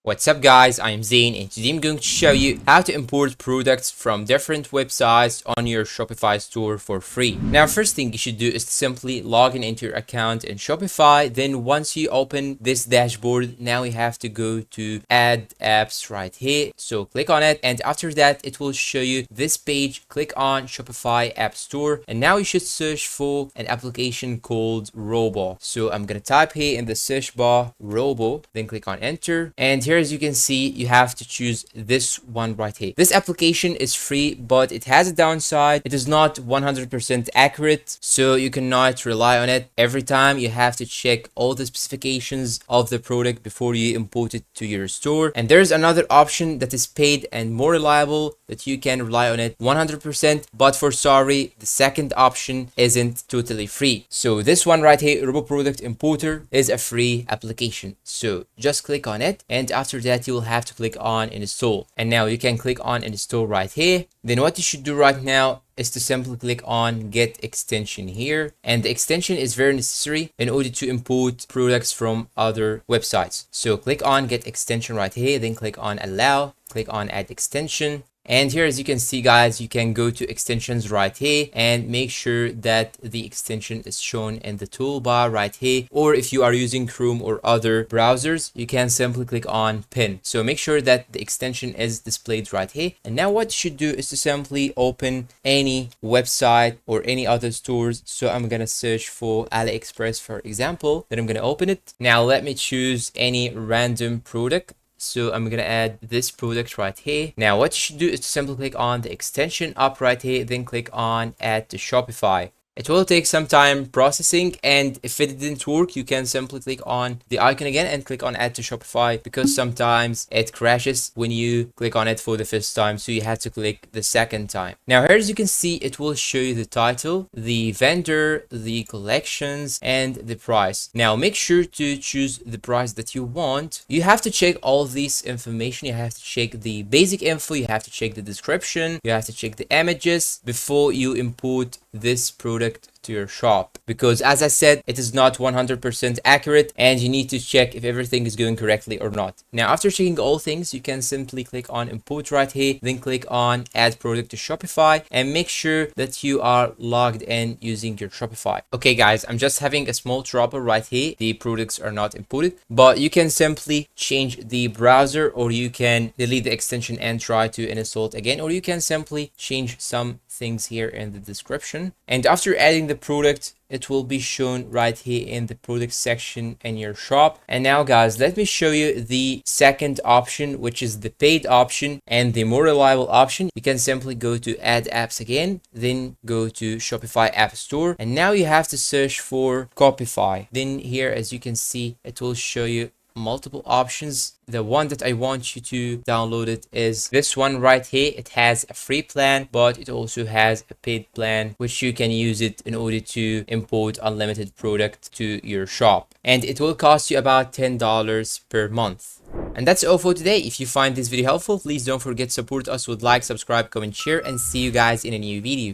What's up guys, I am Zain and today I'm going to show you how to import products from different websites on your Shopify store for free. Now first thing you should do is to simply log in into your account in Shopify. Then once you open this dashboard, now you have to go to add apps right here. So click on it and after that it will show you this page. Click on Shopify App Store and now you should search for an application called Robo. So I'm gonna type here in the search bar Robo, then click on enter, and here as you can see you have to choose this one right here. This application is free but it has a downside. It is not 100% accurate, so you cannot rely on it every time. You have to check all the specifications of the product before you import it to your store. And there's another option that is paid and more reliable that you can rely on it 100%, but for sorry, the second option isn't totally free. So this one right here, Robo Product Importer, is a free application. So just click on it and after that you will have to click on install, and now you can click on install right here. Then what you should do right now is to simply click on get extension here, and the extension is very necessary in order to import products from other websites. So click on get extension right here, then click on allow, click on add extension. And here as you can see guys, you can go to extensions right here and make sure that the extension is shown in the toolbar right here, or if you are using Chrome or other browsers you can simply click on pin. So make sure that the extension is displayed right here. And now what you should do is to simply open any website or any other stores. So I'm gonna search for AliExpress for example, then I'm gonna open it. Now let me choose any random product. So I'm gonna add this product right here. Now what you should do is to simply click on the extension up right here, then click on add to Shopify. It will take some time processing, and if it didn't work you can simply click on the icon again and click on add to Shopify, because sometimes it crashes when you click on it for the first time, so you have to click the second time. Now here as you can see it will show you the title, the vendor, the collections, and the price. Now make sure to choose the price that you want. You have to check all this information. You have to check the basic info, you have to check the description, you have to check the images before you import this product to your shop, because as I said it is not 100% accurate and you need to check if everything is going correctly or not. Now after checking all things you can simply click on import right here, then click on add product to Shopify and make sure that you are logged in using your Shopify. Okay guys, I'm just having a small trouble right here. The products are not imported, but you can simply change the browser, or you can delete the extension and try to install it again, or you can simply change some things here in the description. And after adding the product it will be shown right here in the product section in your shop. And now guys, let me show you the second option, which is the paid option and the more reliable option. You can simply go to add apps again, then go to Shopify App Store, and now you have to search for Shopify. Then here as you can see it will show you multiple options. The one that I want you to download it is this one right here. It has a free plan, but it also has a paid plan which you can use it in order to import unlimited product to your shop, and it will cost you about $10 per month. And that's all for today. If you find this video helpful, please don't forget to support us with like, subscribe, comment, share, and see you guys in a new video.